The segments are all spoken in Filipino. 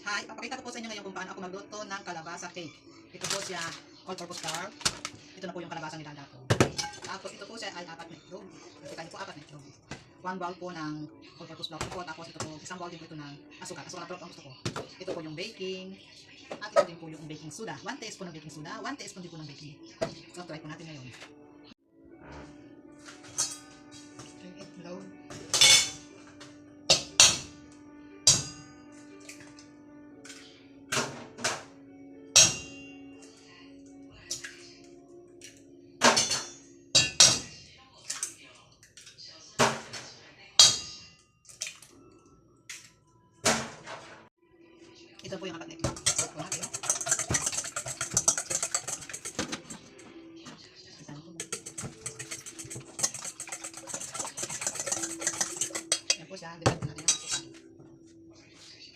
Hi, papakita ko po sa inyo ngayon kung paano ako magluto ng kalabasa cake. Ito po siya, all-purpose flour. Ito na po yung kalabasa nilala ko. Tapos ito po siya ay 4 na itlog. Nakita niyo po 4 na itlog. 1 bowl po ng all-purpose flour po. Tapos ito po, isang bowl din po ito ng asukar. Asukar na product ang gusto ko. Ito po yung baking. At ito din po yung baking soda. 1 teaspoon ng baking soda. 1 teaspoon din po ng baking. So, try po natin ngayon. Itlog. Ito po yung 4 na itlog. Set po natin. Yan po siya. Dito po natin ang asukar.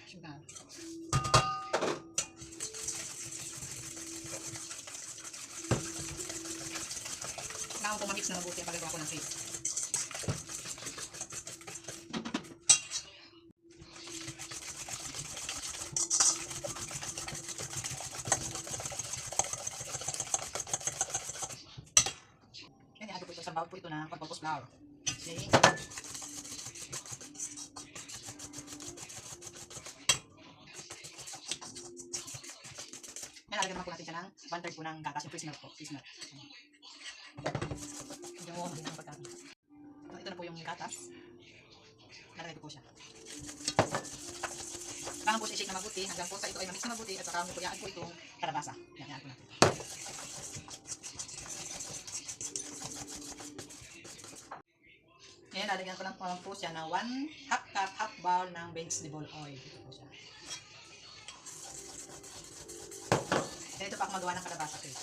Sugar. Kailangan ko ma-mix na mabuti ang pagagawa ko ng cake. Yan, i-add ko ito sa bowl po ito na all-purpose flour. Okay. Yan, lalagyan naman po natin siya ng 1/3 po ng gatas, yung freeze milk po. Freeze milk. Medyo mahina ang pagkain. So, ito na po yung gatas. Lalagay ko po siya. Kailangan po siya i-shake na mabuti hanggang po sa ito ay ma-mix na mabuti at saka po i-add po itong kalabasa. Yan, i-add po natin. Ngayon, lalagyan ko lang po siya ng 1 half cup, half bowl ng vegetable oil. Ito po siya. Ganito pa ako magawa ng kalabasa cake.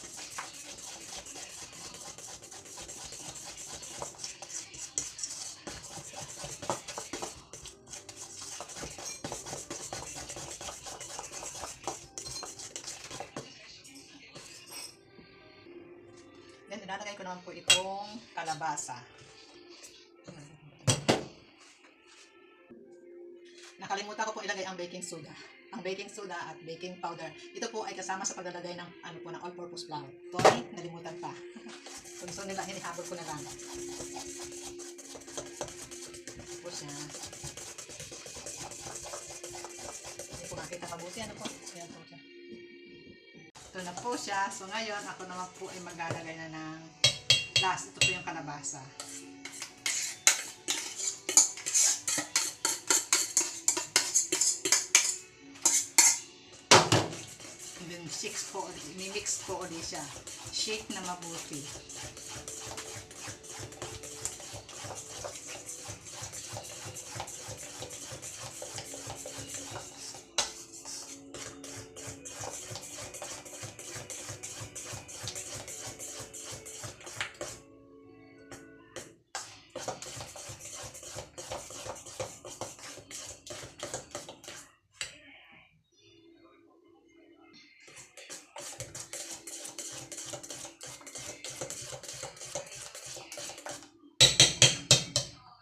Then, ilalagay ko naman po itong kalabasa. Nakalimutan ko po ilagay ang baking soda. Ang baking soda at baking powder. Ito po ay kasama sa paglalagay ng ng all-purpose flour. Ito ay nalimutan pa. So, gusto nila, hinihabol ko na lang. Ito po siya. Hindi po makita mabuti. Ano po? Ayan po siya. Ito na po siya. So, ngayon, ako naman po ay maglalagay na ng last. Ito po yung kalabasa. Mimix po ulit siya. Shake na mabuti.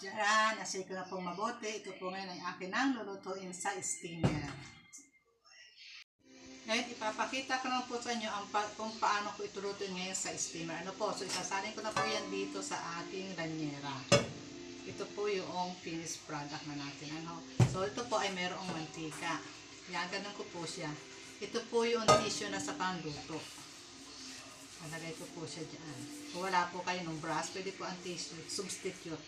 Diyan, nashake ko na pong mabuti. Ito po ngayon ay akin ang lulutuin sa steamer. Ngayon, ipapakita ko lang po sa inyo kung paano ko itulutuin ngayon sa steamer. Ano po? So, isasalin ko na po yan dito sa ating lanyera. Ito po yung finished product na natin. Ano? So, ito po ay merong mantika. Yan, ganun ko po siya. Ito po yung tissue na sa panluto. Nalagay ko po siya dyan. Kung wala po kayo ng brush, pwede po ang tissue. Substitute.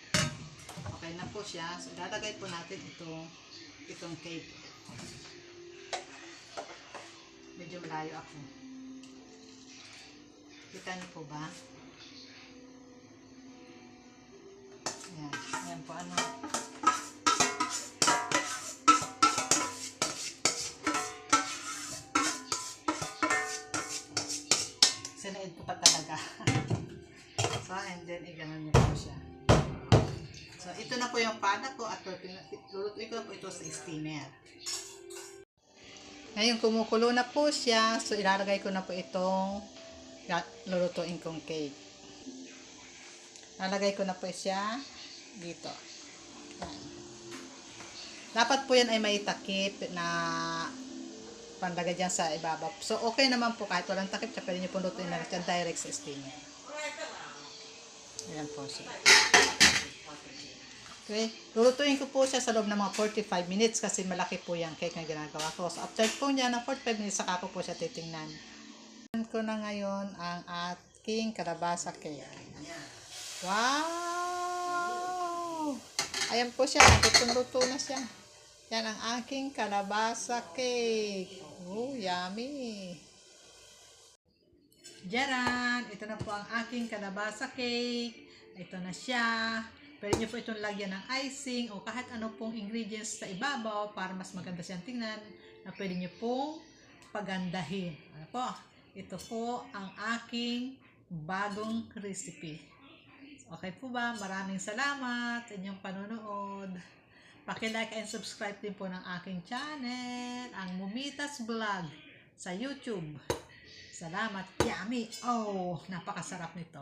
Okay na po siya. So, ilalagay po natin itong cake. Medyo malayo ako. Kita niyo po ba? Ayan. Ayan po ano. Sinaid ko pa talaga. So, and then, i-ganon niyo po siya. So, ito na po yung product ko at lulutuin ko na po ito sa steamer. Ngayon, kumukulo na po siya. So, ilalagay ko na po itong lulutuin kong cake. Lalagay ko na po siya dito. Dapat po yan ay may takip na panlagay dyan sa ibabaw. So, okay naman po kahit walang takip siya, pwede nyo po lutuin na dyan direct sa steamer. Ayan po siya. Okay, lulutuin ko po siya sa loob ng mga 45 minutes kasi malaki po yung cake na ginagawa ko. So, after po niya ng 45 minutes, saka ko po siya titingnan. Tingnan ko na ngayon ang aking kalabasa cake. Wow! Ayan po siya, lutong-luto na siya. Yan ang aking kalabasa cake. Oh, yummy! Jaran! Ito na po ang aking kalabasa cake. Ito na siya. Pwede nyo po itong lagyan ng icing o kahit ano pong ingredients sa ibabaw para mas maganda siyang tingnan na pwede nyo pong pagandahin. Ano po? Ito po ang aking bagong recipe. Okay po ba? Maraming salamat sa inyong panonood. Paki-like and subscribe din po ng aking channel, ang Mumitas Vlog sa YouTube. Salamat. Yummy! Oh, napakasarap nito.